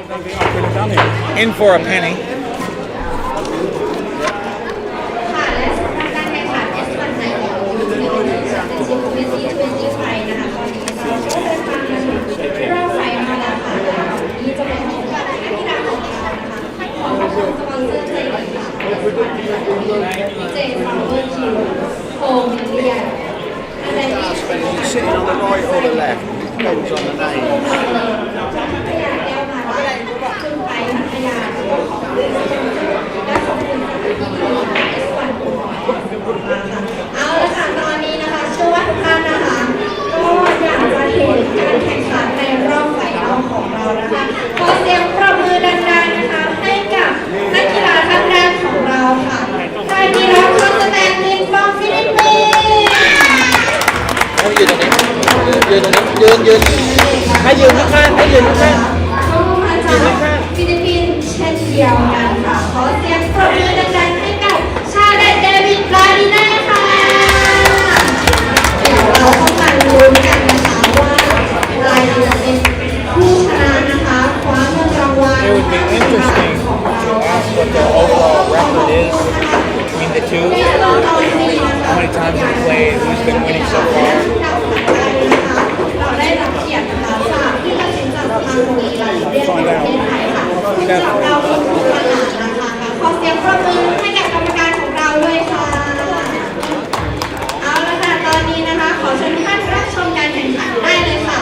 In for a penny. Sitting on the right or the left? Depends on the name.เอาละค่ะตอนนี้นะคะเชื่อว่าทุกท่านนะคะก็อยากจะเห็นการแข่งขันในรอบไฟนอลของเรานะคะขอเสียงปรบมือดังๆนะคะให้กับนักกีฬาท่านแรกของเราค่ะRhaki Roj Constantino from Philippines ยืนตรงนี้ยืนให้ยืนข้างๆให้ยืนข้างก็มาจากฟิลิปปินส์เช่นเดียวกันค่ะขอเสียงปรบมือดังๆให้กับชาเลตเดวิดลาดิน่าค่ะเดี๋ยวเราต้องมาลุ้นกันนะคะว่าใครจะเป็นผู้ชนะนะคะคว้าเงินรางวัล It would be interesting to ask what their overall record is between the two. How many times they played, who's been winning so far. เราได้รับเกียรตินะคะจากที่ตัดสินจากสมาคมกีฬาเรียนประเทศไทยค่ะซึ่งจากเราเป็นผู้ชนะนะคะขอเสียงปรบมือให้กับกรรมการของเราด้วยค่ะเอาละค่ะตอนนี้นะคะขอเชิญท่านรับชมการแข่งขันได้เลยค่ะ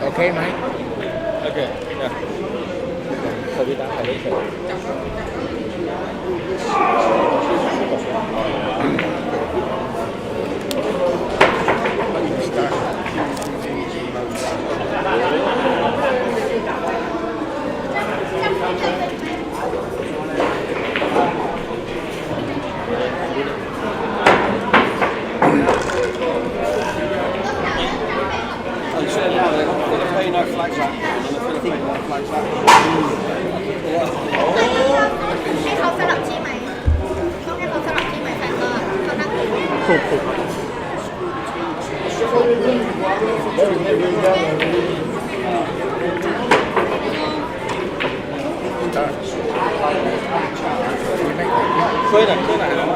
Okay, Mike? Okay, yeah. no flags up, and the Philippine no flags up. ให้เขาสลับที่ไหมต้องให้เขาสลับที่ไหมแฟนก็เขานั่งถูก Clear that.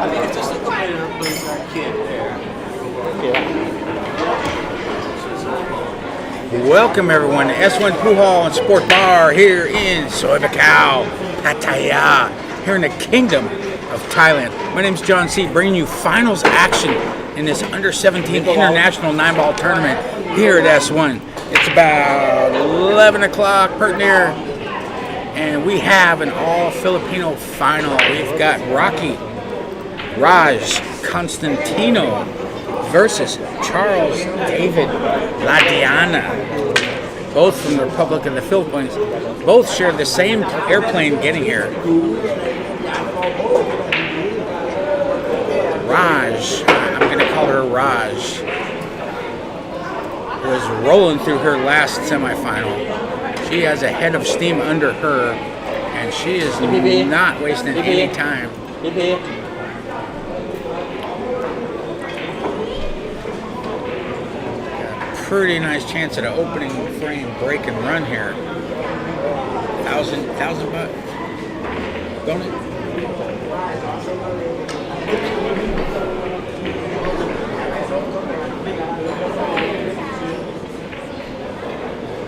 I think it's just a clear blue kid there. Welcome everyone to S1 Pool Hall and Sport Bar here in Soi Buakhao, Pattaya, here in the Kingdom of Thailand. My name is John C, bringing you finals action in this under-17 international 9-ball tournament here at S1. It's about 11 o'clock per near, and we have an all-Filipino final. We've got Rhaki Roj Constantino versus Charles David Ladiana, both from the Republic of the Philippines. Both share the same airplane getting here. Raj, I'm going to call her Raj, was rolling through her last semifinal. She has a head of steam under her, and she is not wasting any time. Pretty nice chance at an opening frame break and run here. $1,000 bucks. Don't it?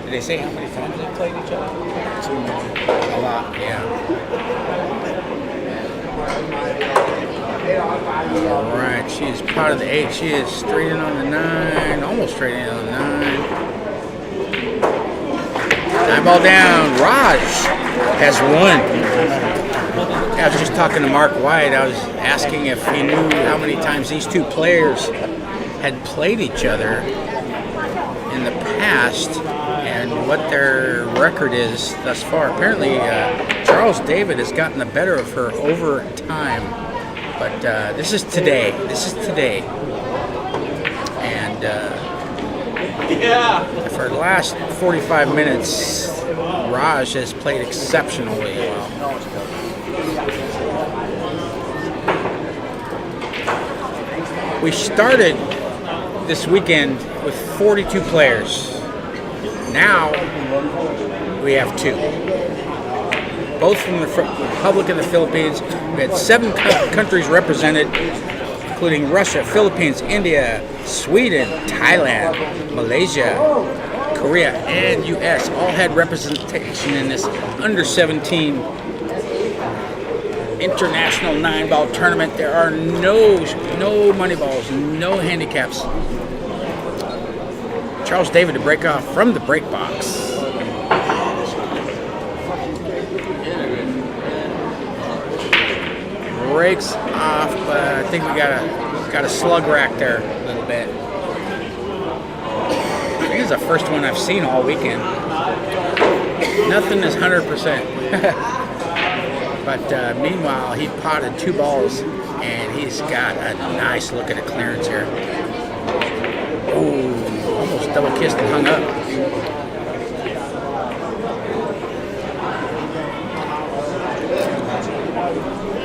Did they say how many times they played each other? A lot, yeah. Alright, she is part of the 8. She is straight in on the 9. Almost straight in on the 9. 9-ball down. Raj has won. I was just talking to Mark White. I was asking if he knew how many times these two players had played each other in the past and what their record is thus far. Apparently, Charles David has gotten the better of her over time. But this is today. And for the last 45 minutes, Raj has played exceptionally well. We started this weekend with 42 players. Now we have 2. Both from the Republic of the Philippines. We had 7 countries represented, including Russia, Philippines, India, Sweden, Thailand, Malaysia, Korea, and US. All had representation in this under 17 international 9-ball tournament. There are no money balls, no handicaps. Charles David to break off from the break box. Breaks off, but I think we got a slug rack there a little bit. I think it's the first one I've seen all weekend. Nothing is 100%. But meanwhile, he potted 2 balls, and he's got a nice look at a clearance here. Ooh, almost double kissed and hung up.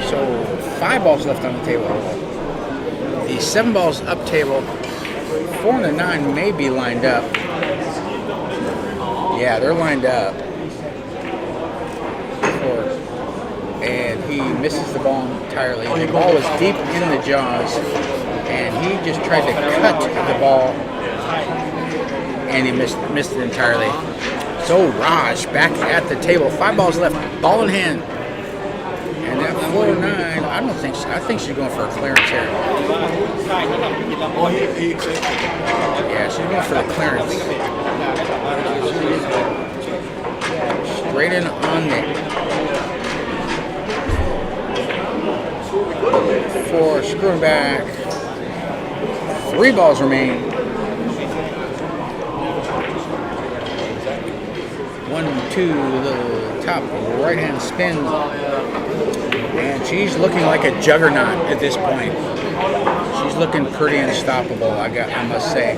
So 5 balls left on the table. The 7 balls up table. 4 and a 9 may be lined up. Yeah, they're lined up. And he misses the ball entirely. The ball was deep in the jaws, and he just tried to cut the ball, and he missed it entirely. So Raj back at the table. 5 balls left, ball in hand. And that 4-9, I think she's going for a clearance here. Yeah, she's going for the clearance. Straight in on the 4, screwing back. 3 balls remain. 1, 2, the top right hand spin. And she's looking like a juggernaut at this point. She's looking pretty unstoppable, I must say.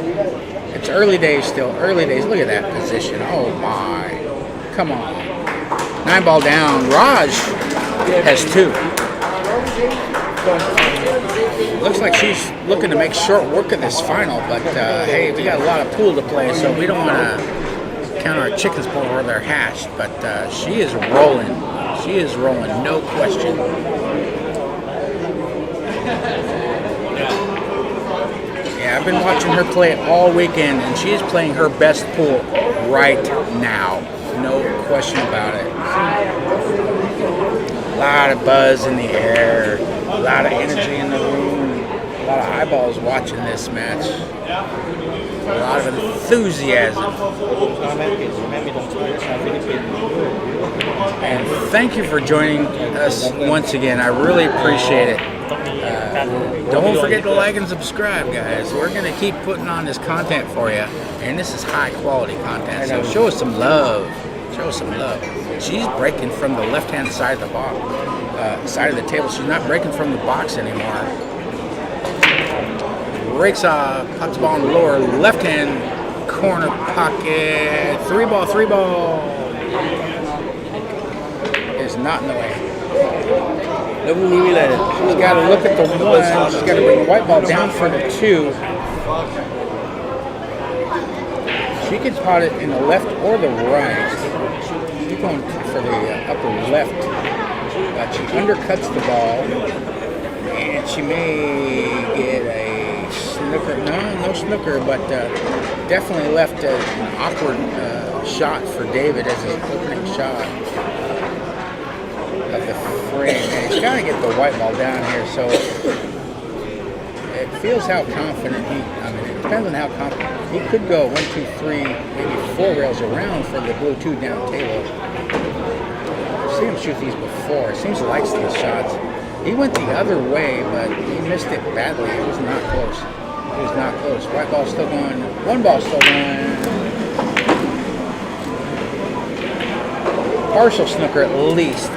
It's early days still, early days. Look at that position. Oh my. Come on. 9 ball down. Raj has 2. Looks like she's looking to make short work of this final, but hey, we got a lot of pool to play, so we don't want to count our chickens before they're hatched. But she is rolling. She is rolling, no question. Yeah, I've been watching her play it all weekend, and she is playing her best pool right now. No question about it. A lot of buzz in the air, a lot of energy in the room, a lot of eyeballs watching this match, a lot of enthusiasm. And thank you for joining us once again. I really appreciate it. Don't forget to like and subscribe, guys. We're going to keep putting on this content for you, and this is high quality content, so show us some love. Show us some love. She's breaking from the left-hand side of the box, side of the table. She's not breaking from the box anymore. Breaks off, pots the ball in the lower left-hand corner pocket. 3 ball, 3 ball. Is not in the way. She's got to look at the 1. She's got to bring the white ball down for the 2. She can pot it in the left or the right. She's going for the upper left. But she undercuts the ball. And she may get a snooker. No snooker, but definitely left an awkward shot for David as his opening shot of the frame. And he's got to get the white ball down here, so it feels how confident it depends on how confident. He could go 1, 2, 3, maybe 4 rails around for the blue 2 down table. I've seen him shoot these before. It seems he likes these shots. He went the other way, but he missed it badly. It was not close. It was not close. White ball's still going. 1 ball still going. Partial snooker at least.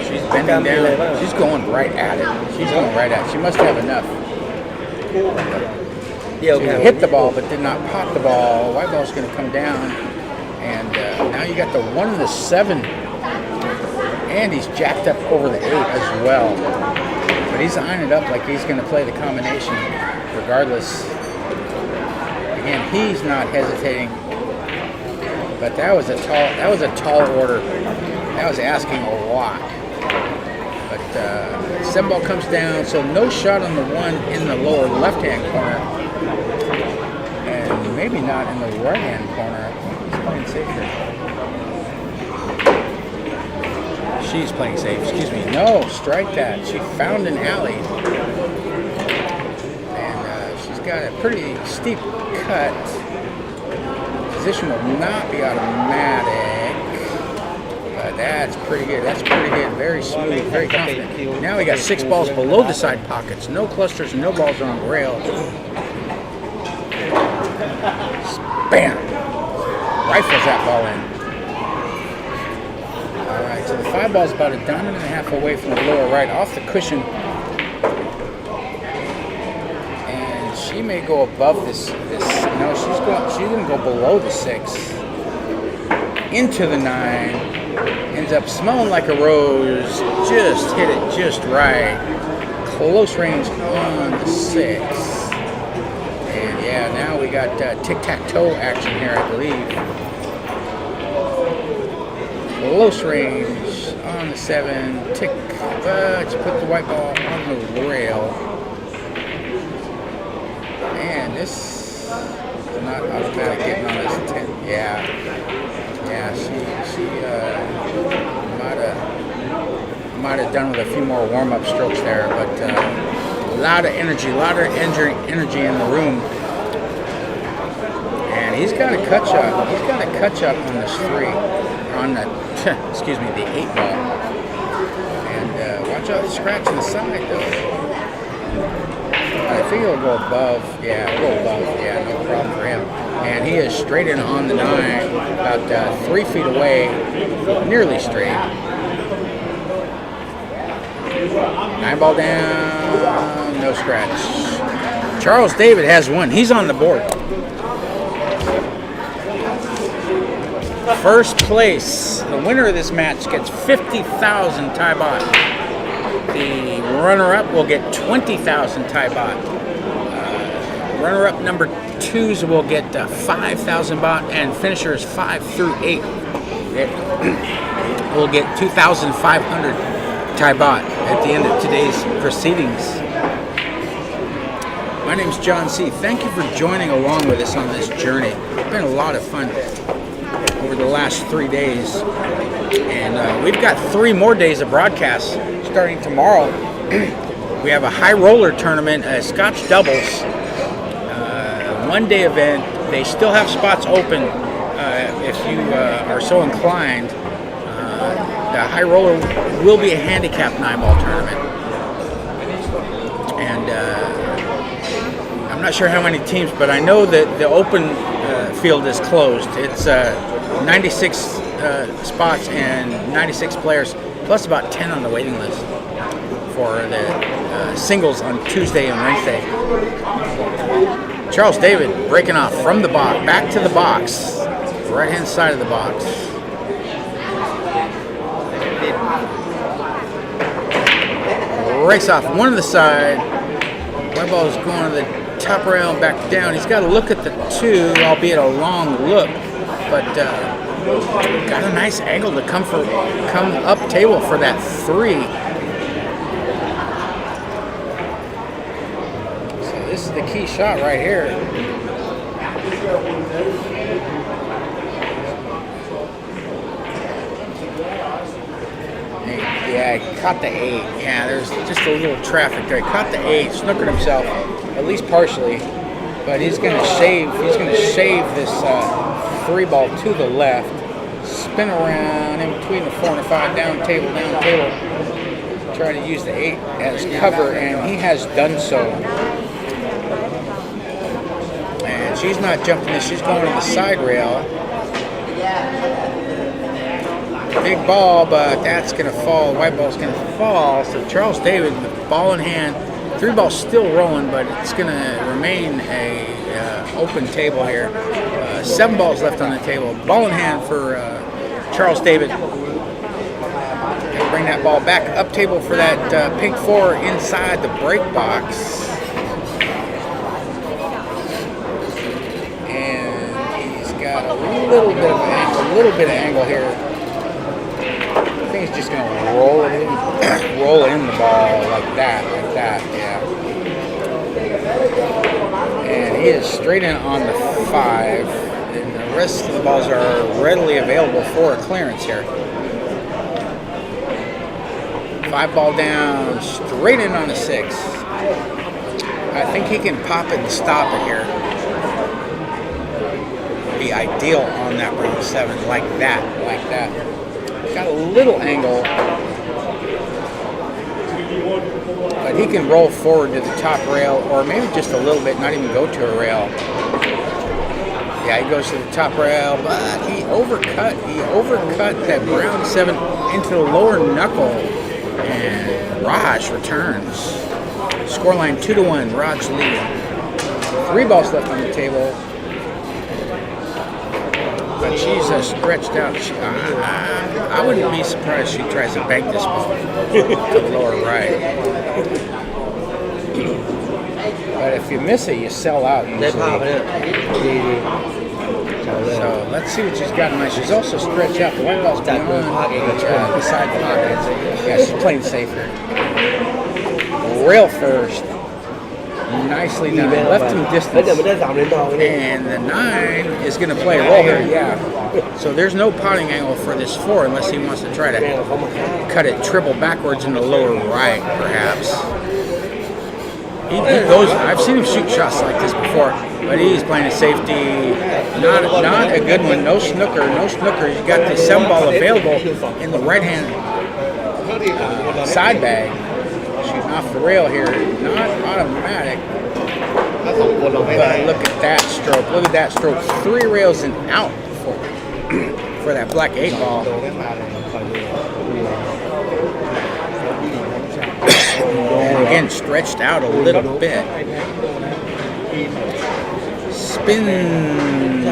She's bending down. She's going right at it. She must have enough. She hit the ball but did not pop the ball. White ball's going to come down. And now you got the 1 and the 7. And he's jacked up over the 8 as well. But he's eyeing it up like he's going to play the combination. regardless. Again, he's not hesitating. But that was a tall order. That was asking a lot. But 7 ball comes down, so no shot on the one in the lower left-hand corner. And maybe not in the right-hand corner. He's playing safe here. She's playing safe, excuse me. No, strike that. She found an alley. And she's got a pretty steep cut. Position will not be automatic. But that's pretty good. That's pretty good. Very smooth, very confident. Now we got 6 balls below the side pockets. No clusters, no balls on the rail. Bam! Rifles that ball in. Alright, so the 5 ball's about a diamond and a half away from the lower right, off the cushion. And she may go above this. No, she's going to go below the 6. Into the 9. Ends up smelling like a rose. Just hit it just right. Close range on the 6. And yeah, now we got tic-tac-toe action here, I believe. Close range on the 7. Tick. Let's put the white ball on the rail. And this is not automatic getting on this 10. Yeah, she might have done with a few more warm-up strokes there, but a lot of energy in the room. And he's got to catch up. He's got to catch up on this 3, on the excuse me, the 8 ball. And watch out the scratch on the side though. I think he'll go above. Yeah, he'll go above. Yeah, no problem for him. And he is straight in on the 9, about 3 feet away, nearly straight. 9 ball down, no scratch. Charles David has one. He's on the board. First place. The winner of this match gets 50,000 Thai baht. The runner-up will get 20,000 Thai baht. Runner-up number 2s will get 5,000 baht, and finishers 5 through 8 will get 2,500 Thai baht at the end of today's proceedings. My name's John C. Thank you for joining along with us on this journey. It's been a lot of fun over the last 3 days, and we've got 3 more days of broadcasts starting tomorrow. We have a high roller tournament, Scotch doubles, 1-day event. They still have spots open if you are so inclined. The high roller will be a handicap 9-ball tournament, and I'm not sure how many teams, but I know that the open field is closed. It's 96 spots and 96 players, plus about 10 on the waiting list for the singles on Tuesday and Wednesday. Charles David breaking off from the box, back to the box, right-hand side of the box. Race off one to the side. White ball is going to the top rail and back down. He's got to look at the 2, albeit a long look, but got a nice angle to come up table for that 3. So this is the key shot right here. Yeah, he caught the 8. Yeah, there's just a little traffic there. He caught the 8, snookered himself, at least partially. But he's going to shave. He's going to shave this 3 ball to the left, spin around in between the 4 and the 5, down table, try to use the 8 as cover, and he has done so. And she's not jumping this, she's going to the side rail. Big ball, but that's going to fall. White ball's going to fall. So Charles David, with ball in hand, 3 ball still rolling, but it's going to remain a open table here. 7 balls left on the table. Ball in hand for Charles David. And bring that ball back up table for that pink 4 inside the break box. little bit of angle here. I think it's just going to roll it in, roll in the ball like that, yeah. And he is straight in on the 5, and the rest of the balls are readily available for a clearance here. 5 ball down, straight in on the 6. I think he can pop it and stop it here. Be ideal on that round 7, like that. Got a little angle, but he can roll forward to the top rail, or maybe just a little bit, not even go to a rail. Yeah, he goes to the top rail, but he overcut that round 7 into the lower knuckle, and Raj returns. Scoreline 2-1, Raj leading. 3 balls left on the table. But she's stretched out. I wouldn't be surprised if she tries to bank this ball to the lower right. But if you miss it, you sell out usually. So let's see what she's got in mind. She's also stretched out. The white ball's beyond beside the pocket. Yeah, she's playing safer. Rail first. Nicely done. Left him distance. And the 9 is going to play a roll here. Yeah. So there's no potting angle for this 4 unless he wants to try to cut it triple backwards in the lower right, perhaps. He goes. I've seen him shoot shots like this before, but he's playing a safety. Not a good one. No snooker. He's got the 7 ball available in the right hand side bag. Shooting off the rail here, not automatic. But look at that stroke. 3 rails and out for that black 8 ball. And again, stretched out a little bit. Spins.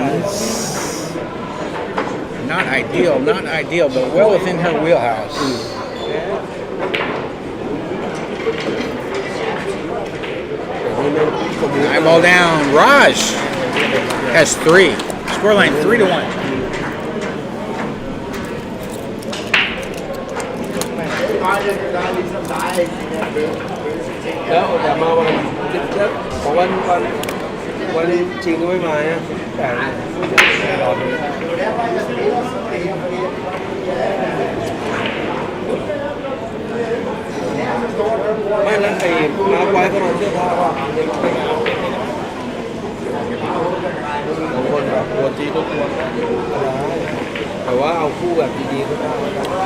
Not ideal, but well within her wheelhouse. Eyeball down. Raj has 3. Scoreline 3-1.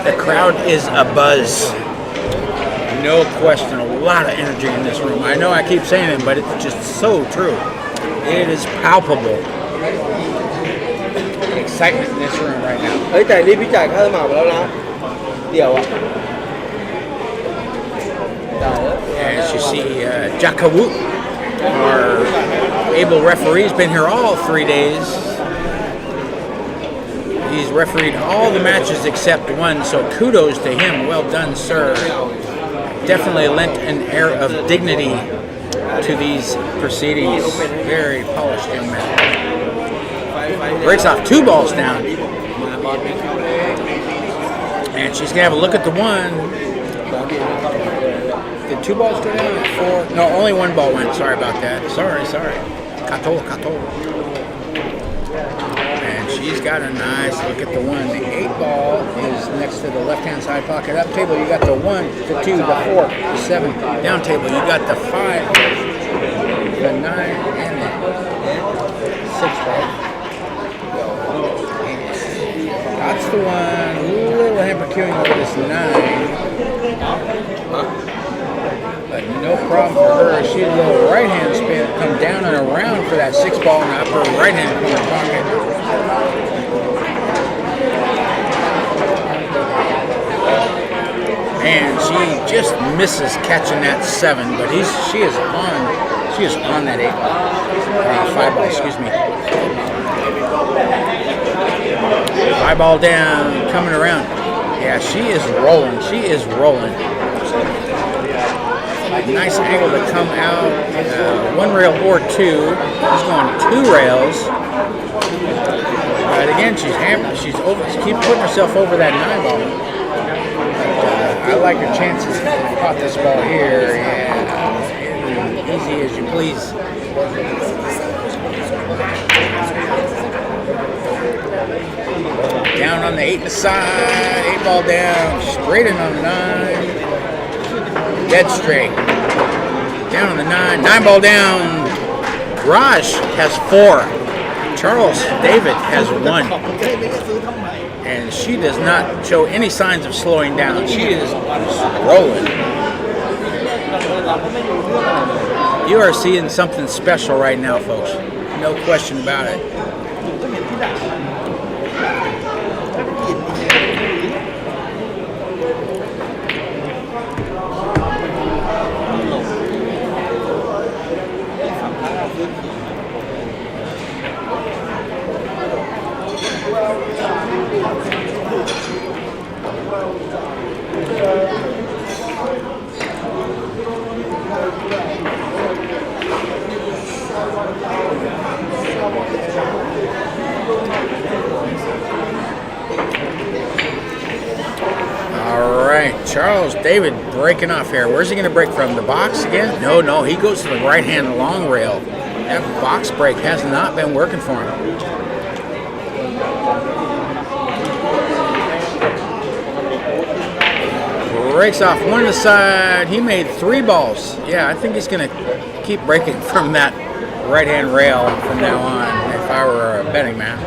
The crowd is abuzz. No question. A lot of energy in this room. I know I keep saying it, but it's just so true. It is palpable. The excitement in this room right now. As you see, Jakawu, our able referee, has been here all 3 days. He's refereed all the matches except 1, so kudos to him. Well done, sir. Definitely lent an air of dignity to these proceedings. Very polished young man. Breaks off 2 balls down. And she's going to have a look at the 1. Did 2 balls go down? 4? No, only 1 ball went. Sorry about that. Sorry. Kato. And she's got a nice look at the 1. The 8 ball is next to the left-hand side pocket. Up table, you got the 1, the 2, the 4, the 7. Down table, you got the 5, the 9, and the 6 ball. That's the 1. A little hamper-queuing over this 9. But no problem for her. She had a little right-hand spin, come down and around for that 6 ball in the upper right-hand corner pocket. And she just misses catching that 7, but she is on that 8 ball, 5 ball, excuse me. 5 ball down, coming around. Yeah, she is rolling. Nice angle to come out. 1 rail or 2. He's going 2 rails. And again, she's hampered. She keeps putting herself over that 9 ball. But, I like her chances. Caught this ball here. Yeah, easy as you please. Down on the 8 to the side. 8 ball down. Straight in on the 9. Dead straight. Down on the 9. 9 ball down. Raj has 4. Charles David has 1. And she does not show any signs of slowing down. She is rolling. You are seeing something special right now, folks. No question about it. Charles David breaking off here. Where's he going to break from? The box again? No, he goes to the right-hand long rail. That box break has not been working for him. Breaks off one to the side. He made 3 balls. Yeah, I think he's going to keep breaking from that right-hand rail from now on if I were a betting man.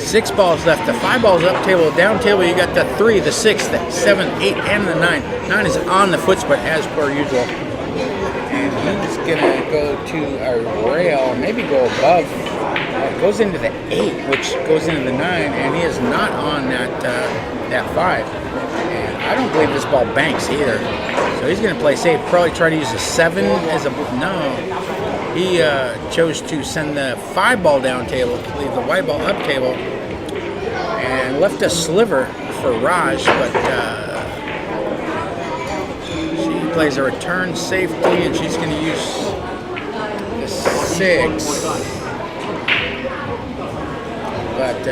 6 balls left. The 5 balls up table, down table. You got the 3, the 6, the 7, 8, and the 9. 9 is on the foot spot as per usual. And he's gonna go to a rail, maybe go above. Goes into the 8, which goes into the 9, and he is not on that 5. And I don't believe this ball banks either. So he's gonna play safe. Probably try to use a 7 as a no. He chose to send the 5 ball down table, leave the white ball up table, and left a sliver for Raj, but she plays a return safety, and she's going to use the 6. But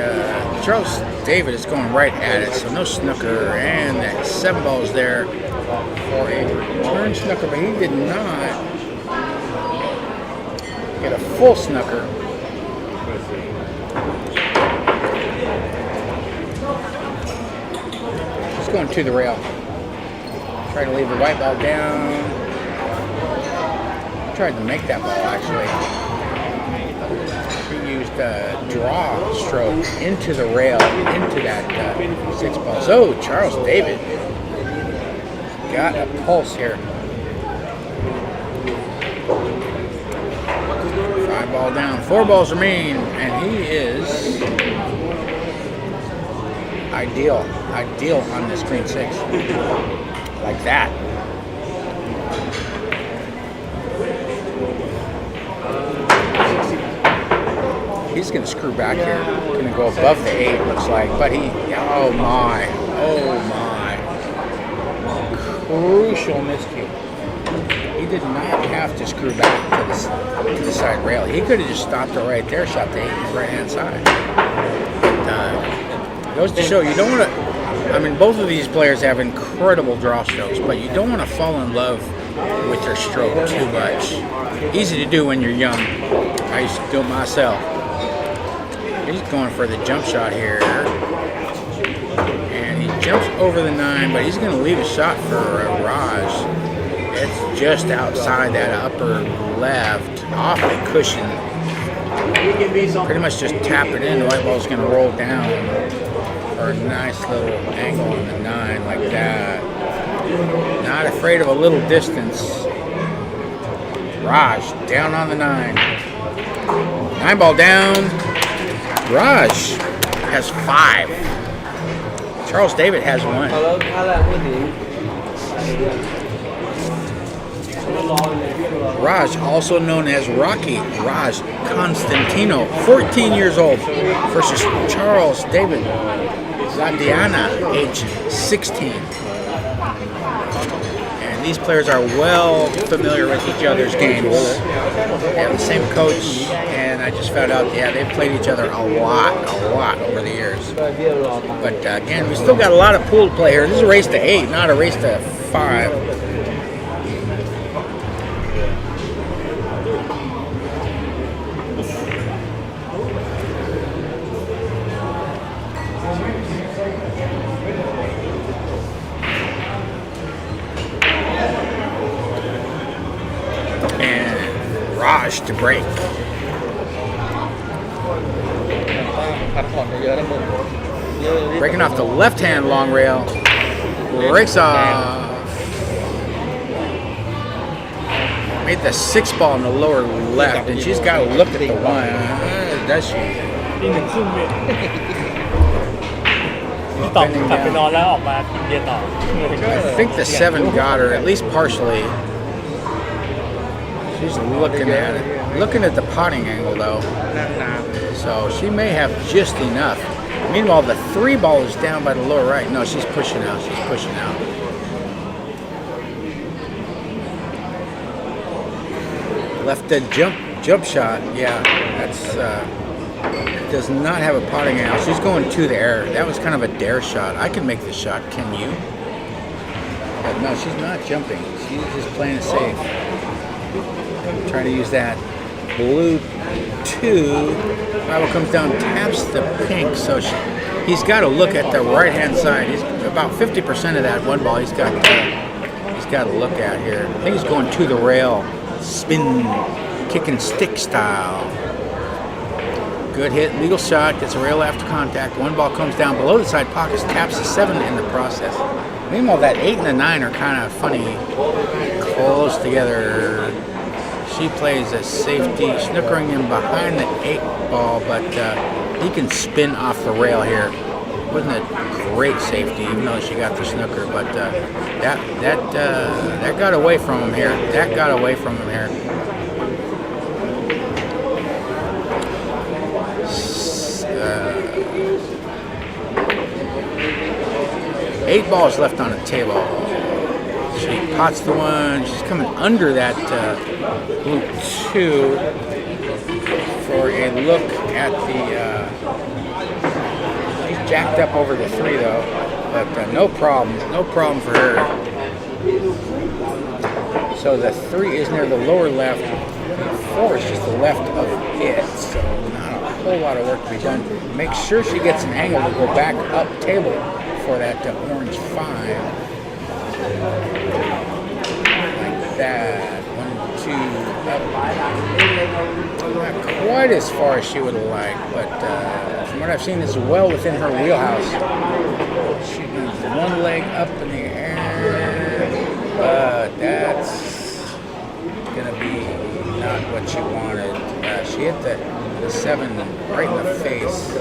Charles David is going right at it, so no snooker, and that 7 ball is there for a return snooker, but he did not get a full snooker. Just going to the rail. Trying to leave the white ball down. Tried to make that ball actually. He used a draw stroke into the rail, into that 6 ball. So Charles David got a pulse here. 5 ball down, 4 balls remain, and he is ideal on this green 6, like that. He's going to screw back here, going to go above the 8, looks like, but oh my, crucial miscue. He did not have to screw back to the side rail. He could have just stopped it right there, shot the 8 on the right-hand side. It goes to show you don't want to, I mean, both of these players have incredible draw strokes, but you don't want to fall in love with their stroke too much. Easy to do when you're young. I used to do it myself. He's going for the jump shot here. And he jumps over the 9, but he's going to leave a shot for Raj. It's just outside that upper left, off the cushion. Pretty much just tap it in. The white ball's going to roll down for a nice little angle on the 9 like that. Not afraid of a little distance. Raj down on the 9. 9 ball down. Raj has 5. Charles David has 1. Raj, also known as Rhaki Roj Constantino, 14 years old, versus Charles David Ladiana, age 16. And these players are well familiar with each other's games. They have the same coach, and and I just found out, yeah, they've played each other a lot over the years. But again, we still got a lot of pool to play here. This is a race to 8, not a race to 5. Raj to break. พัดผ่อนเยอะนะมึงเยอะ Breaking off the left-hand long rail. Breaks off. Made the 6 ball in the lower left, and she's got to look at the 1. Does she? ตีหนึ่งครึ่งเว้ยพี่ต๋องกลับไปนอนแล้วออกมากินเบียร์ต่อ I think the 7 got her, at least partially. She's looking at it. Looking at the potting angle, though. So she may have just enough. Meanwhile, the 3 ball is down by the lower right. No, she's pushing out. She's pushing out. Left a jump shot. Yeah, that's does not have a potting angle. She's going to the air. That was kind of a dare shot. I can make the shot. Can you? But no, she's not jumping. She's just playing it safe. Trying to use that blue 2. Bible comes down, taps the pink, so he's got to look at the right-hand side. He's about 50% of that 1 ball. He's got to look at here. I think he's going to the rail, spin, kick and stick style. Good hit, legal shot, gets a rail after contact. 1 ball comes down below the side pockets, taps the 7 in the process. Meanwhile, that 8 and the 9 are kind of funny, close together. She plays a safety, snookering him behind the 8 ball, but he can spin off the rail here. Wasn't a great safety, even though she got the snooker, but that got away from him here. That got away from him here. 8 balls left on the table. She pots the 1. She's coming under that blue 2 for a look at the. She's jacked up over the 3 though, but no problem for her. So the 3 is near the lower left. The 4 is just the left of it. So not a whole lot of work to be done. Make sure she gets an angle to go back up table for that orange 5. That 1, 2, up. Not quite as far as she would like, but from what I've seen, is well within her wheelhouse. She needs 1 leg up in the air, but that's gonna be not what she wanted. She hit the 7 right in the face.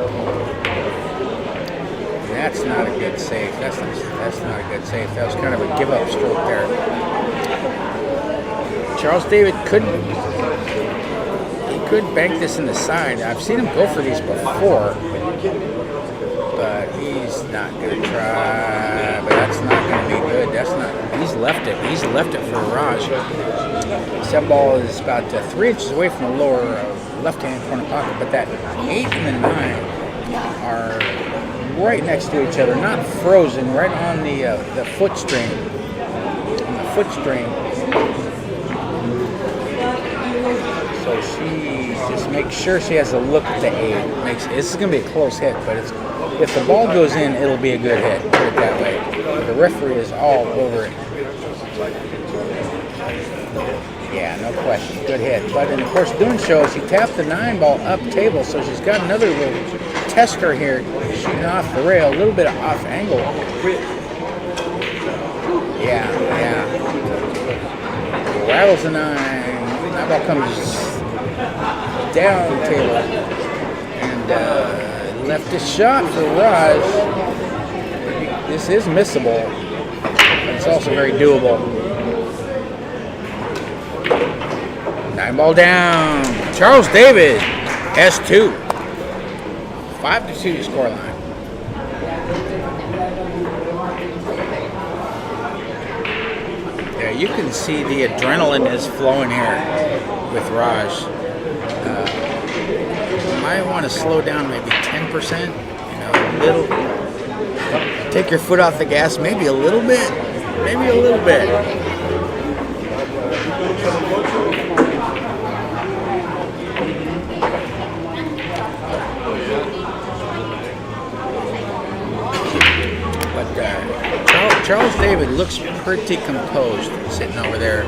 That's not a good save. That's not a good save. That was kind of a give-up stroke there. Charles David could bank this in the side. I've seen him go for these before, but he's not going to try. But that's not going to be good. He's left it. He's left it for Raj. 7 ball is about 3 inches away from the lower left-hand corner pocket, but that 8 and the 9 are right next to each other, not frozen, right on the foot string. On the foot string. So she just makes sure she has a look at the 8. This is going to be a close hit, but if the ball goes in, it'll be a good hit. Put it that way. The referee is all over it. Yeah, no question. Good hit. But of course, doing shows, she tapped the 9 ball up table, so she's got another little tester here, shooting off the rail, a little bit of off angle. Yeah. Rattles the 9. That ball comes down table. And left a shot for Raj. This is missable, but it's also very doable. 9 ball down. Charles David, S2. 5-2 scoreline. Yeah, you can see the adrenaline is flowing here with Raj. might want to slow down maybe 10%. You know, a little. Take your foot off the gas, maybe a little bit. Maybe a little bit. But Charles David looks pretty composed sitting over there.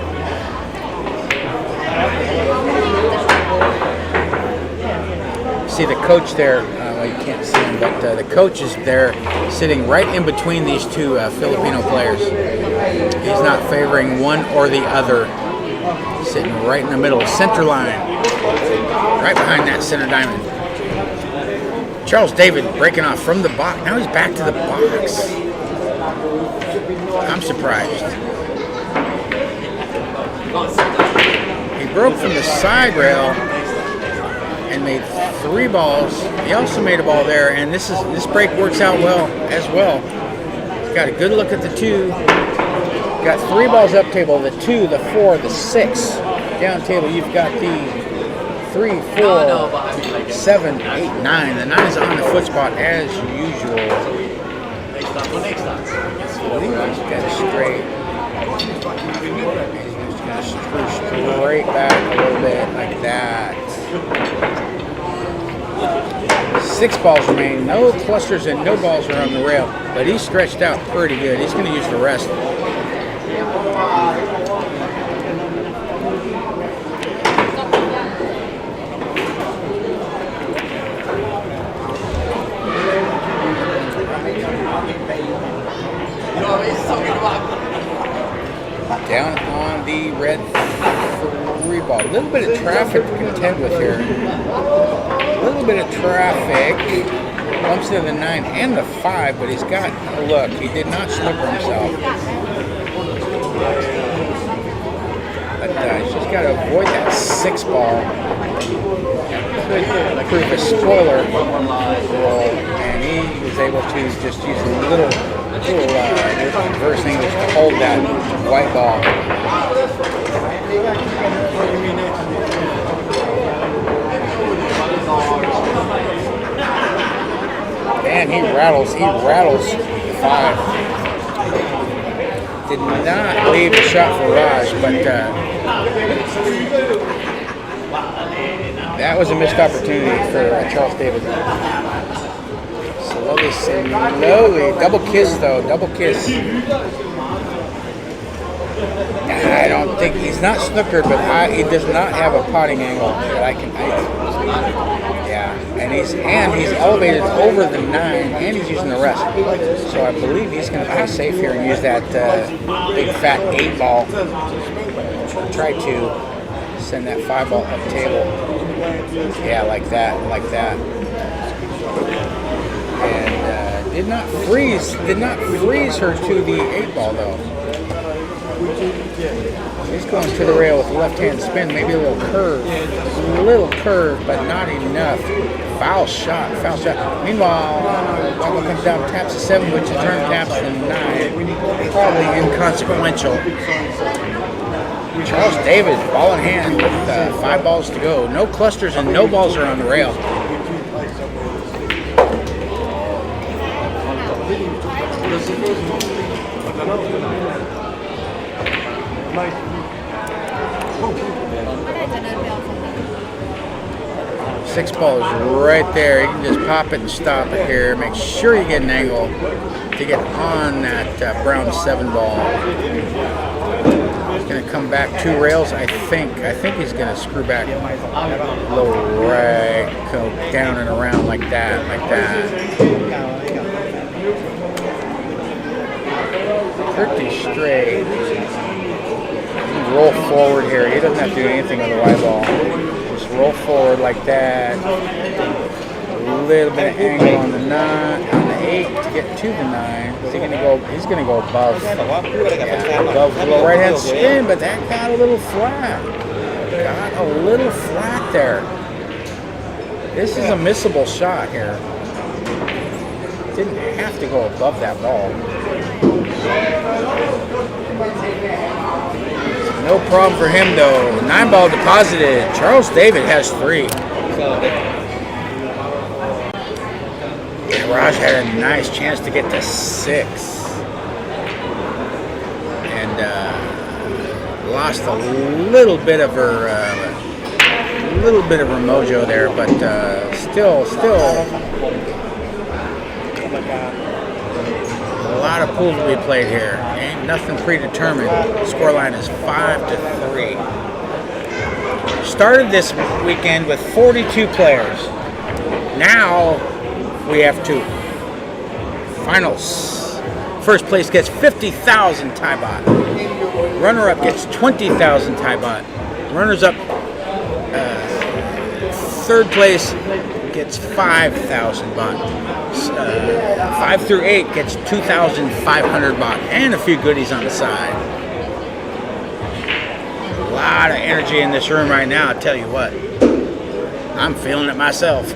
See the coach there. Well, you can't see him, but the coach is there sitting right in between these two Filipino players. He's not favoring one or the other. Sitting right in the middle, center line. Right behind that center diamond. Charles David breaking off from the box. Now he's back to the box. I'm surprised. He broke from the side rail and made 3 balls. He also made a ball there, and this break works out well as well. He's got a good look at the 2. Got 3 balls up table, the 2, the 4, the 6. Down table, you've got the 3, 4, 7, 8, 9. The 9 is on the foot spot as usual. He's got it straight. He's just going to screw straight back a little bit like that. 6 balls remain. No clusters and no balls are on the rail, but he's stretched out pretty good. He's going to use the rest. Down on the red 3 ball. A little bit of traffic to contend with here. A little bit of traffic. Bumps into the 9 and the 5, but he's got a look. He did not slipper himself. But he's just got to avoid that 6 ball. Could prove a spoiler roll, and he was able to just use a little reverse English to hold that white ball. And he rattles the 5. Did not leave the shot for Raj, but that was a missed opportunity for Charles David. Slowly. Double kiss, though. Double kiss. I don't think he's not snookered, but he does not have a potting angle that I can. Yeah, and he's elevated over the 9, and he's using the rest. So I believe he's going to play safe here and use that big fat 8 ball. Try to send that 5 ball up table. Yeah, like that. And did not freeze her to the 8 ball though. He's going to the rail with the left-hand spin, maybe a little curve, but not enough. Foul shot. Meanwhile, Wakhao comes down, taps the 7, which in turn taps the 9. Probably inconsequential. Charles David, ball in hand with 5 balls to go. No clusters and no balls are on the rail. Six balls right there. You can just pop it and stop it here. Make sure you get an angle to get on that brown 7 ball. He's going to come back 2 rails, I think. I think he's going to screw back a little right, go down and around like that. Pretty straight. Roll forward here. He doesn't have to do anything with the white ball. Just roll forward like that. A little bit of angle on the 9, on the 8 to get to the 9. Is he gonna go? He's gonna go above. Yeah, above the little right hand spin, but that got a little flat. There. This is a missable shot here. Didn't have to go above that ball. No problem for him though. 9 ball deposited. Charles David has 3. Raj had a nice chance to get to 6. And lost a little bit of her mojo there, but still a lot of pools to be played here. Ain't nothing predetermined. Scoreline is 5-3. Started this weekend with 42 players. Now we have 2 finals. First place gets 50,000 Thai baht. Runner-up gets 20,000 Thai baht. Runners-up, third place gets 5,000 baht. 5 through 8 gets 2,500 baht, and a few goodies on the side. A lot of energy in this room right now, I tell you what. I'm feeling it myself.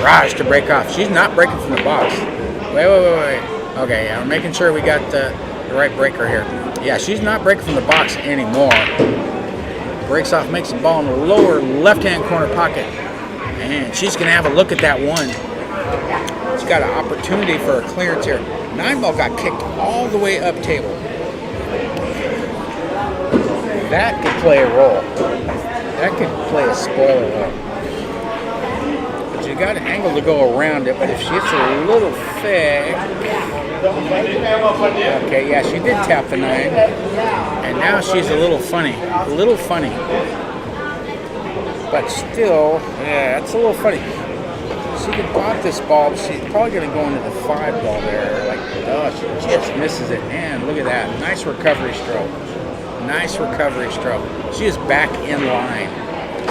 Raj to break off. She's not breaking from the box. Wait. Okay, yeah, we're making sure we got the right breaker here. Yeah, she's not breaking from the box anymore. Breaks off, makes the ball in the lower left-hand corner pocket. And she's going to have a look at that one. She's got an opportunity for a clearance here. 9 ball got kicked all the way up table. That could play a role. That could play a spoiler role. But you got an angle to go around it, but if she hits a little thick... Okay, yeah, she did tap the 9. And now she's a little funny. But still, yeah, it's a little funny. She could pop this ball, but she's probably going to go into the 5 ball there. Like, oh, she just misses it. And look at that. Nice recovery stroke. She is back in line.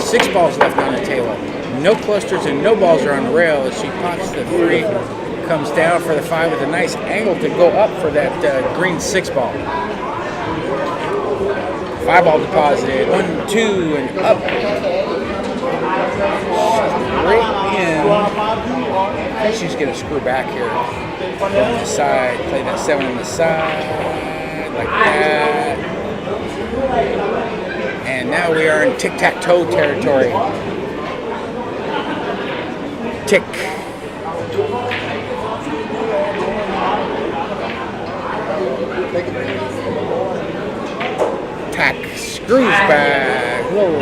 6 balls left on the table. No clusters and no balls are on the rail as she pops the 3, comes down for the 5 with a nice angle to go up for that green 6 ball. 5 ball deposited. 1, 2, and up. Straight in. I think she's going to screw back here. On the side. Play that 7 on the side. Like that. And now we are in tic-tac-toe territory. Tick. Tack. Screws back. Little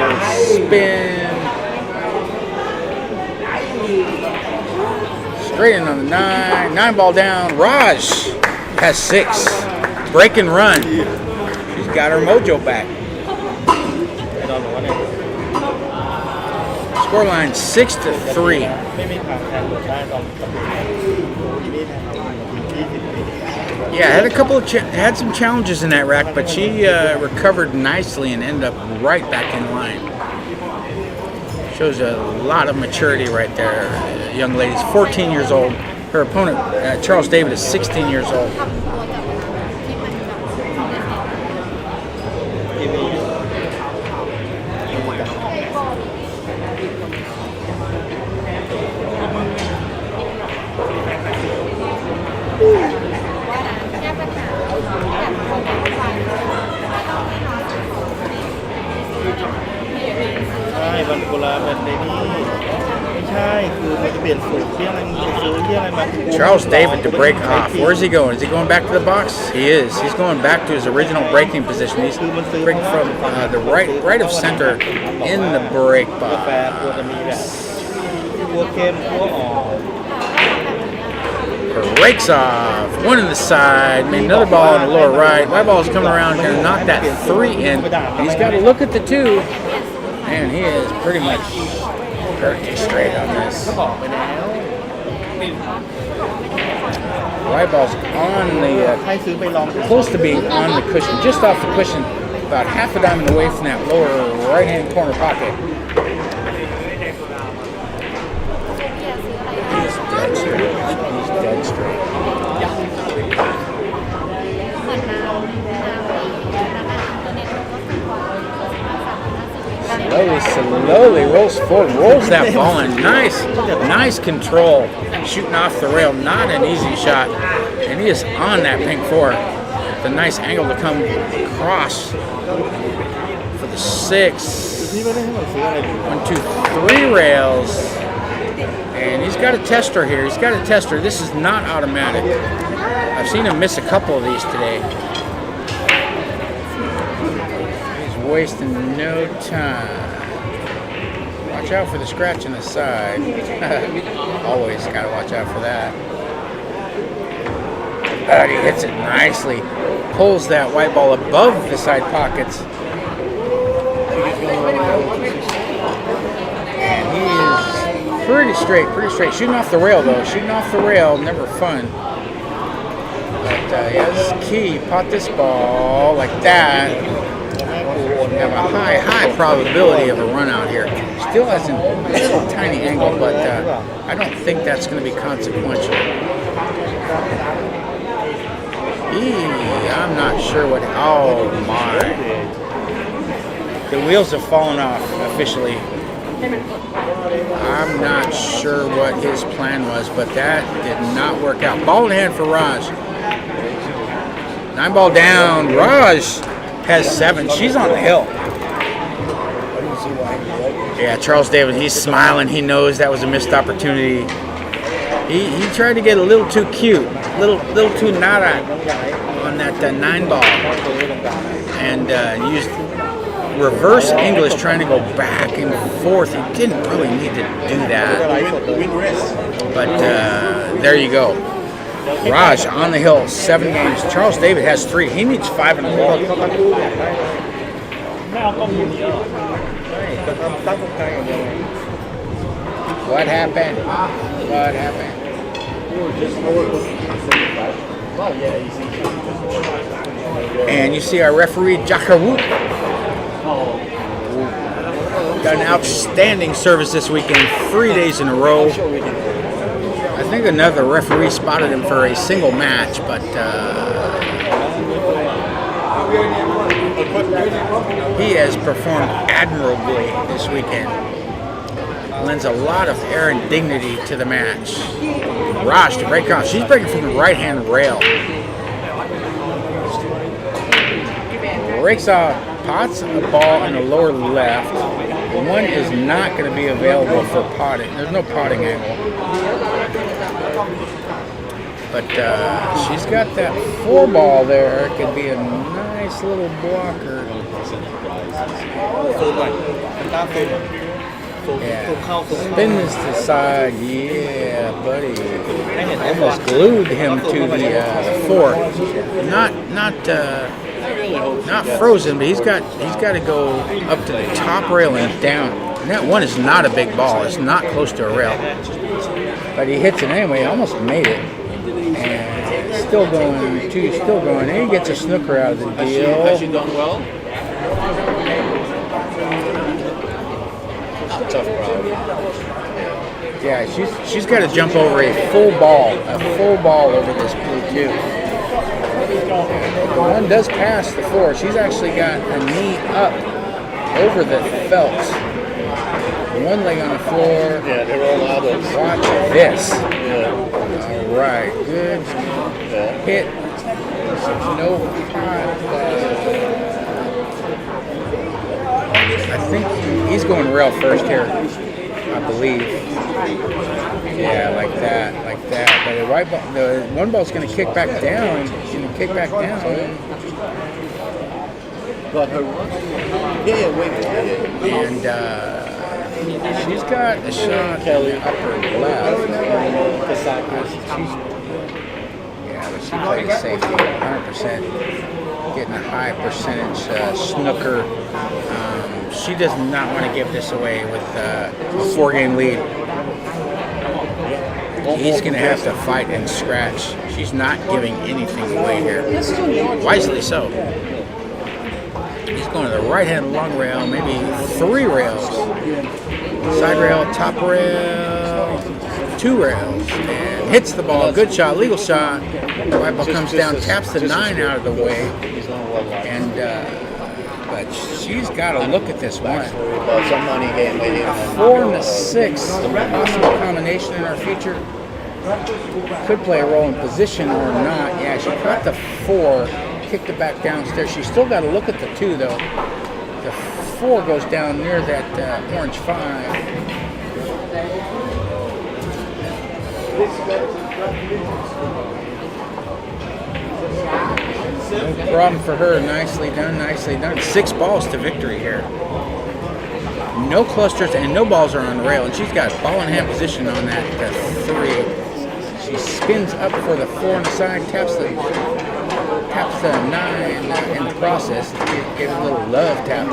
spin. Straight in on the 9. 9 ball down. Raj has 6. Break and run. She's got her mojo back. Scoreline 6-3. Yeah, had some challenges in that rack, but she recovered nicely and ended up right back in line. Shows a lot of maturity right there. Young lady's 14 years old. Her opponent, Charles David, is 16 years old. Charles David to break off. Where's he going? Is he going back to the box? He is. He's going back to his original breaking position. He's breaking from the right of center in the break box. Breaks off. 1 in the side. Made another ball in the lower right. My ball's coming around here and knock that 3 in. He's got to look at the 2. And he is pretty much pretty straight on this. White ball's on the, close to being on the cushion, just off the cushion, about half a diamond away from that lower right-hand corner pocket. He's dead straight. He's dead straight. Slowly rolls forward, rolls that ball in. Nice control. Shooting off the rail, not an easy shot. And he is on that pink 4. The nice angle to come across for the 6. 1, 2, 3 rails. And he's got a tester here. He's got a tester. This is not automatic. I've seen him miss a couple of these today. He's wasting no time. Watch out for the scratch on the side. Always got to watch out for that. But he hits it nicely. Pulls that white ball above the side pockets. And he is pretty straight. Shooting off the rail, though. Shooting off the rail, never fun. But yeah, this is key. Pot this ball like that. You have a high probability of a run out here. Still has a little tiny angle, but I don't think that's going to be consequential. I'm not sure what. Oh my! The wheels have fallen off officially. I'm not sure what his plan was, but that did not work out. Ball in hand for Raj. 9 ball down. Raj has 7. She's on the hill. Yeah, Charles David, he's smiling. He knows that was a missed opportunity. He tried to get a little too cute, little too nada on that 9 ball, and used reverse English trying to go back and forth. He didn't really need to do that, but there you go. Raj on the hill, 7 games. Charles David has 3. He needs 5 in a row. What happened? What happened? And you see our referee, Jakaru, got an outstanding service this weekend, 3 days in a row. I think another referee spotted him for a single match, but he has performed admirably this weekend. Lends a lot of air and dignity to the match. Raj to break off. She's breaking from the right-hand rail. Breaks off, pots a ball in the lower left. One is not going to be available for potting. There's no potting angle. But she's got that 4 ball there. It could be a nice little blocker. Yeah. Spin this to the side. Yeah, buddy. Almost glued him to the 4. Not frozen, but he's got to go up to the top rail and down. And that 1 is not a big ball. It's not close to a rail. But he hits it anyway. Almost made it. And still going. 2 still going. And he gets a snooker out of the deal. Has she done well? Tough crowd. Yeah, she's got to jump over a full ball over this Prue too. The 1 does pass the 4. She's actually got a knee up over the felt. 1 leg on the floor. Yeah, they're all out of. Watch this. Yeah. All right, good hit. No pot. I think he's going rail first here, I believe. Yeah, like that. But the 1 ball's going to kick back down. Got her one? Yeah, wait. And she's got a shot Kelly upper left. But she plays safety, 100%. Getting a high percentage snooker. She does not want to give this away with a 4-game lead. He's going to have to fight and scratch. She's not giving anything away here. Wisely so. He's going to the right-hand long rail, maybe 3 rails. Side rail, top rail, 2 rails. And hits the ball. Good shot, legal shot. The white ball comes down, taps the 9 out of the way. And but she's got to look at this one. 4 and a 6, possible combination in our future. Could play a role in position or not. Yeah, she caught the 4, kicked it back downstairs. She's still got to look at the 2 though. The 4 goes down near that orange 5. No problem for her. Nicely done, nicely done. 6 balls to victory here. No clusters and no balls are on the rail, and she's got ball in hand position on that 3. She spins up for the 4 on the side, taps the 9 in the process. Give it a little love tap.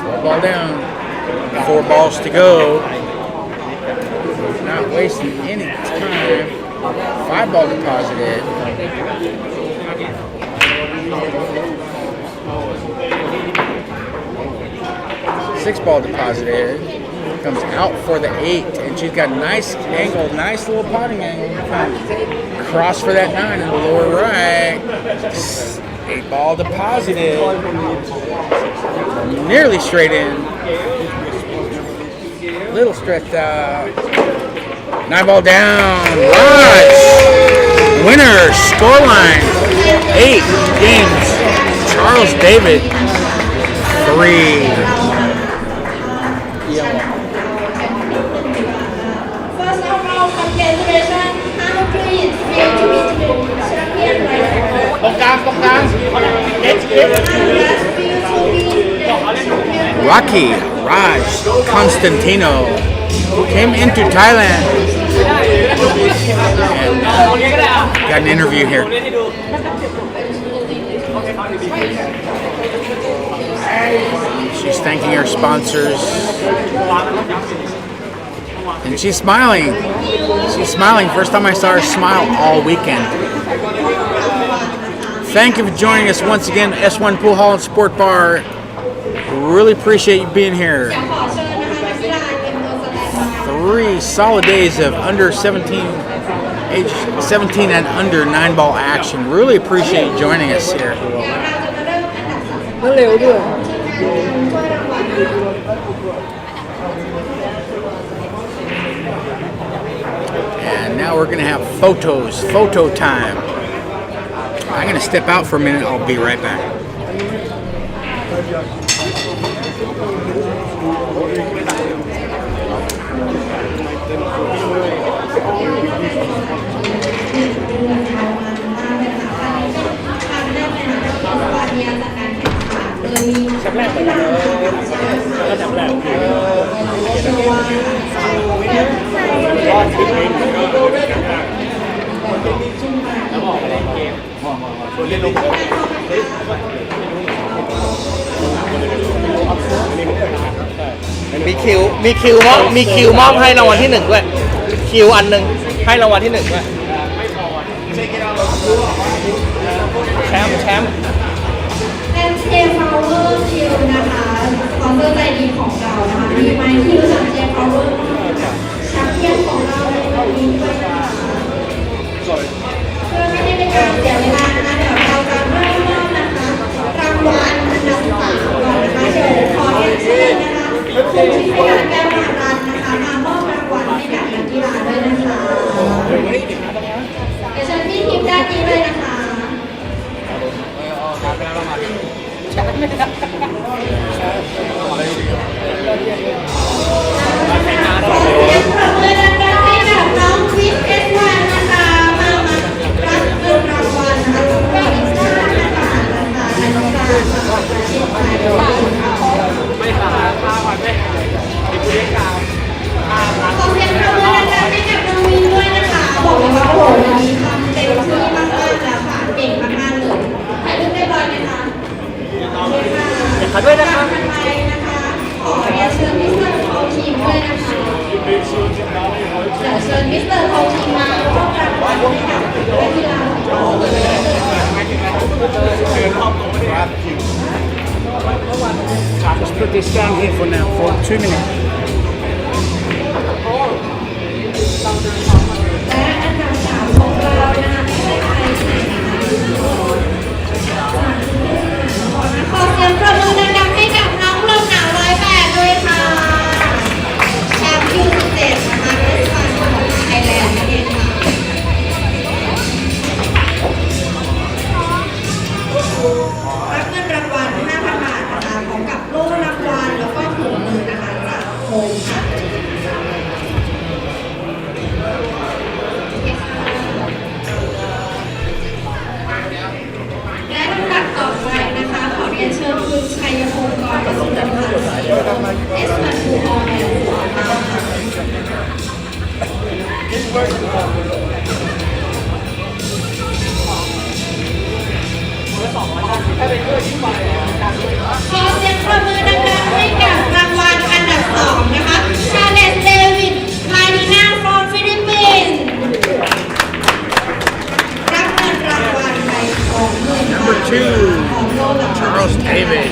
4 ball down. 4 balls to go. Not wasting any time. 5 ball deposited. 6 ball deposited. Comes out for the 8, and she's got a nice angle, nice little potting angle. Cross for that 9 in the lower right. 8 ball deposited. Nearly straight in. Little stretched out. 9 ball down. Raj. Winner. Scoreline 8 games. Charles David 3. First of all, congratulations, Hannah Prue, champion right now. ตรงกลาง Rhaki Roj Constantino came into Thailand and got an interview here. She's thanking her sponsors. And she's smiling. She's smiling. First time I saw her smile all weekend. Thank you for joining us once again, S1 Pool Hall and Sport Bar. Really appreciate you being here. 3 solid days of under 17, age 17 and under 9 ball action. Really appreciate you joining us here. And now we're gonna have photo time. I'm gonna step out for a minute. I'll be right back.มีคิวมอบให้รางวัลที่ 1 ด้วย คิวอันหนึ่งให้รางวัลที่ 1 ด้วย แชมป์ เจฟาวเวอร์คิวนะคะสปอนเซอร์ใจดีของเรานะคะมีไม้คิวจากเจฟาวเวอร์แชมเปี้ยนของเราในวันนี้ด้วยนะคะเพื่อไม่ให้เป็นการเสียเวลานะคะเดี๋ยวเราจะเริ่มมอบนะคะรางวัลอันดับ 3 ก่อนนะคะเดี๋ยวขอเรียนเชิญนะคะคุณวิทยาแก้วมารันนะคะมามอบรางวัลให้กับนักกีฬาด้วยนะคะเดี๋ยวเชิญพี่ทีมด้านนี้เลยนะคะ ขอเสียงปรบมือดังๆให้กับน้องคริสเอสวันนะคะมารับเงินรางวัลนะคะก็อีกท่านนะคะในโอกาสประเทศไทยไม่หาค่าวันไม่หาที่ผู้เลี้ยงกาวขอเสียงปรบมือดังๆให้กับน้องวินด้วยนะคะบอกเลยว่าโอ้โหวันนี้ทำเต็มที่มากๆแล้วค่ะเก่งมากๆเลยถ่ายรูปเรียบร้อยไหมคะขอด้วยนะคะ ขอเรียนเชิญมิสเตอร์โคทีมด้วยนะคะเดี๋ยวเชิญมิสเตอร์โคทีมมามอบรางวัลให้กับนักกีฬาของเราเลย Just put this down here for now for 2 minutes. และอันดับ 3 ของเรานะคะไม่ใช่ใครที่ไหนขอเสียงปรบมือดังๆให้กับน้องลมหนาว108ด้วยค่ะแชมป์ U-17 นะคะเป็นฝ่ายของไทยแลนด์นั่นเองค่ะรับเงินรางวัล 5,000 บาทนะคะพร้อมกับโล่รางวัลแล้วก็ถุงมือนะคะจากโฮมค่ะ ขอเสียงปรบมือดังๆให้กับรางวัลอันดับ2นะคะชาเลนเดวิดลานีนา from ฟิลิปปินส์รับเงินรางวัลไป20,000 Number 2 Charles David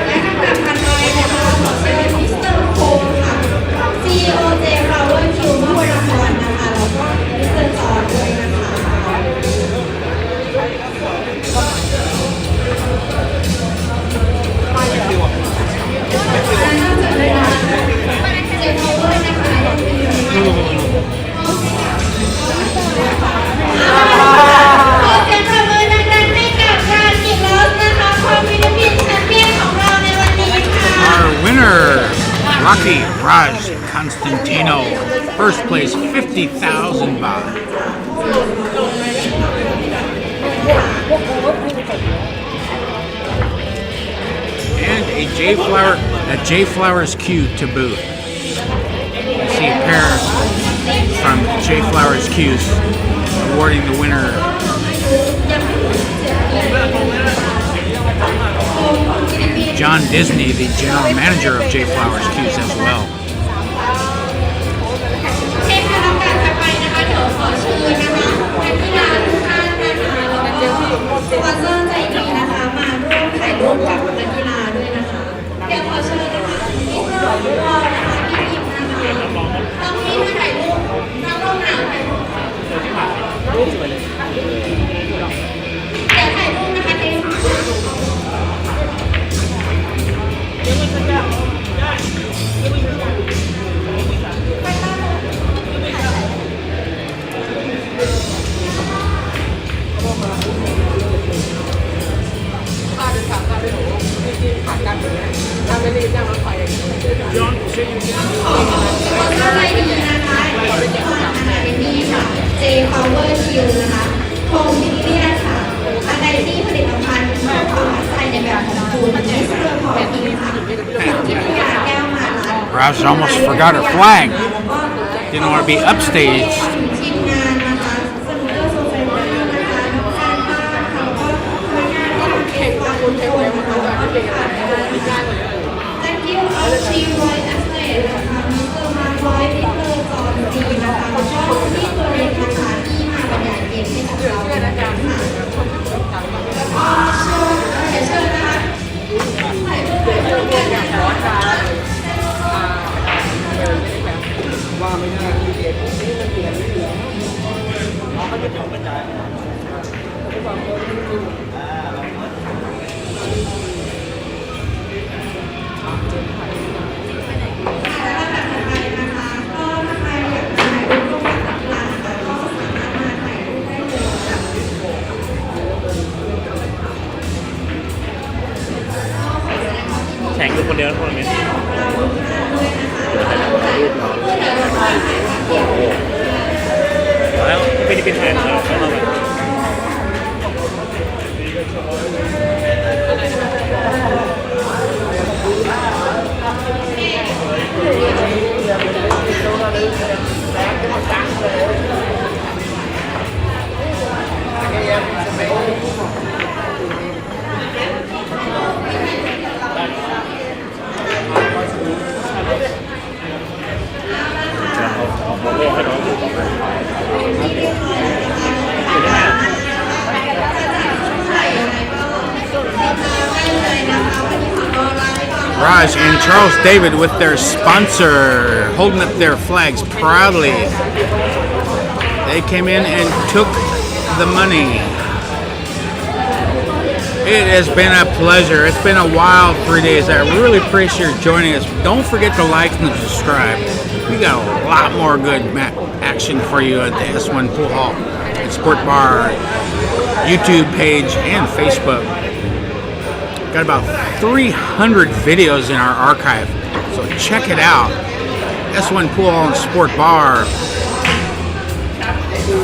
และลำดับถัดไปนะคะขอเชิญมิสเตอร์โคค่ะ CEO J Flower Q มอบรางวัลนะคะแล้วก็มิสเตอร์จอร์ด้วยนะคะ ขอเสียงปรบมือดังๆให้กับราคิโรสนะคะความฟิลิปปินส์แชมเปี้ยนของเราในวันนี้ค่ะ Our winner Rhaki Roj Constantino first place 50,000 baht and a J Flowers Q to boot. You see a pair from J Flowers Q's awarding the winner John Disney, the general manager of J Flowers Q's as well. เช่นคณะกรรมการถัดไปนะคะเดี๋ยวขอเชิญนะคะนักกีฬาทุกท่านนะคะแล้วก็สปอนเซอร์ใจดีนะคะมาร่วมถ่ายรูปกับนักกีฬาด้วยนะคะเดี๋ยวขอเชิญนะคะมิสเตอร์บัวนะคะพี่ยิมนะคะต้องมีด้วยถ่ายรูปนั่งร่วมหนาวถ่ายรูปค่ะเดี๋ยวถ่ายรูปนะคะเองอะไรดีนะคะอันนี้ค่ะ J Power Q นะคะโครงพิเรียนค่ะอันใดที่ผลิตภัณฑ์เพื่อความมั่นใจในแบบของคุณมิสเตอร์พอร์ตค่ะที่พิยาแก้วมาลัด Perhaps almost forgot her flag. Didn't want to be upstaged. ทีมงานนะคะสนุกเกอร์โซเฟนนะคะน้องการป้าค่ะก็พนักงานที่เก่งมากคุณเทวนะคะแล้วก็เป็นการThank you all team Roy Athlete นะคะมิสเตอร์มาร์คร้อยมิสเตอร์จอห์นดีนะคะแล้วก็ที่ตัวเล็กนะคะที่มาบรรยายเกมให้กับเรานะคะแล้วก็เชิญนะคะถ่ายรูปกันนะคะ แข่งอยู่คนเดียวคนนี้แล้วฟิลิปปินส์ไทยนะครับแล้วเราแบบRaj and Charles David with their sponsor holding up their flags proudly. They came in and took the money. It has been a pleasure. It's been a wild 3 days. I really appreciate you joining us. Don't forget to like and subscribe. We got a lot more good action for you at the S1 Pool Hall and Sport Bar YouTube page and Facebook. Got about 300 videos in our archive, so check it out. S1 Pool Hall and Sport Bar,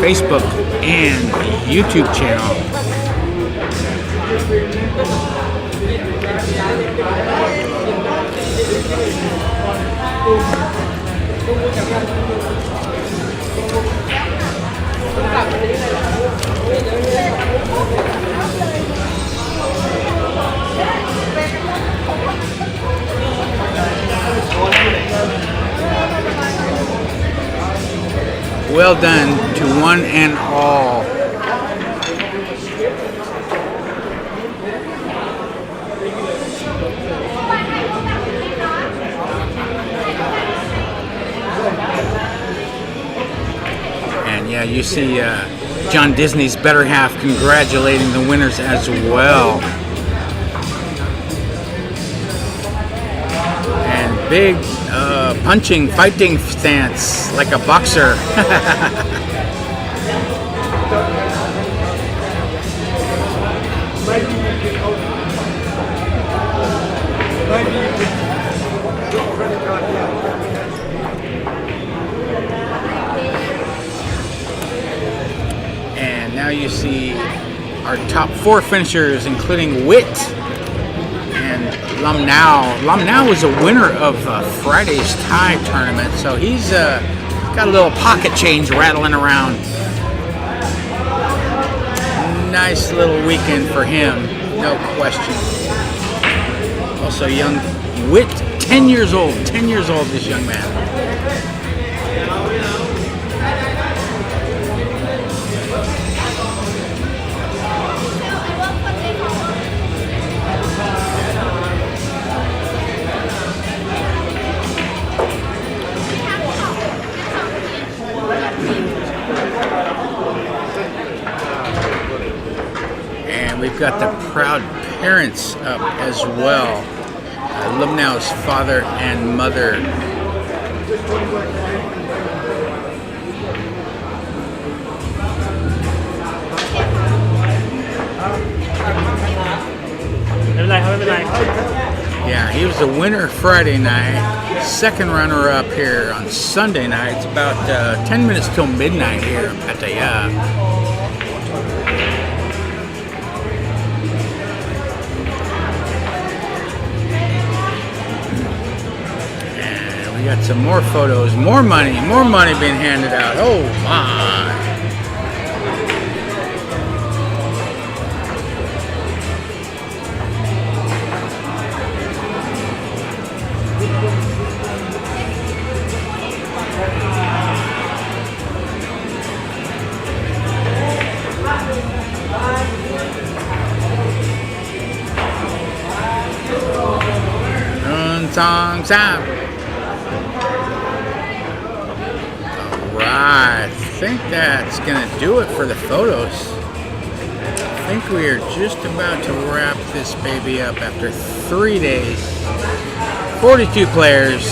Facebook and YouTube channel. Well done to one and all. And yeah, you see John Disney's better half congratulating the winners as well. And big punching, fighting stance like a boxer. And now you see our top 4 finishers, including Wit and Lam Now. Lam Now was a winner of Friday's Thai tournament, so he's got a little pocket change rattling around. Nice little weekend for him, no question. Also young Wit, 10 years old, this young man. We've got the proud parents up as well. Lumnau's father and mother. Yeah, he was the winner Friday night. Second runner up here on Sunday night. It's about 10 minutes till midnight here in Pattaya. We got some more photos, more money being handed out. Oh my. Song time. I think that's gonna do it for the photos. I think we are just about to wrap this baby up after 3 days. 42 players.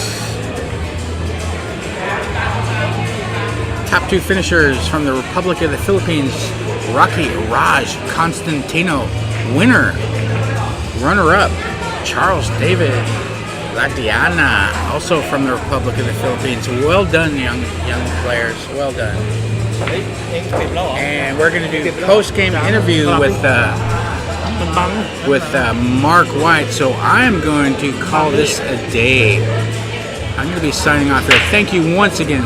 Top 2 finishers from the Republic of the Philippines, Rhaki Roj Constantino, winner. Runner-up, Charles David Ladiana, also from the Republic of the Philippines. Well done, young players. Well done. And we're going to do post-game interview with Mark White. So I'm going to call this a day. I'm going to be signing off here. Thank you once again.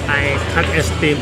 I cut esteem.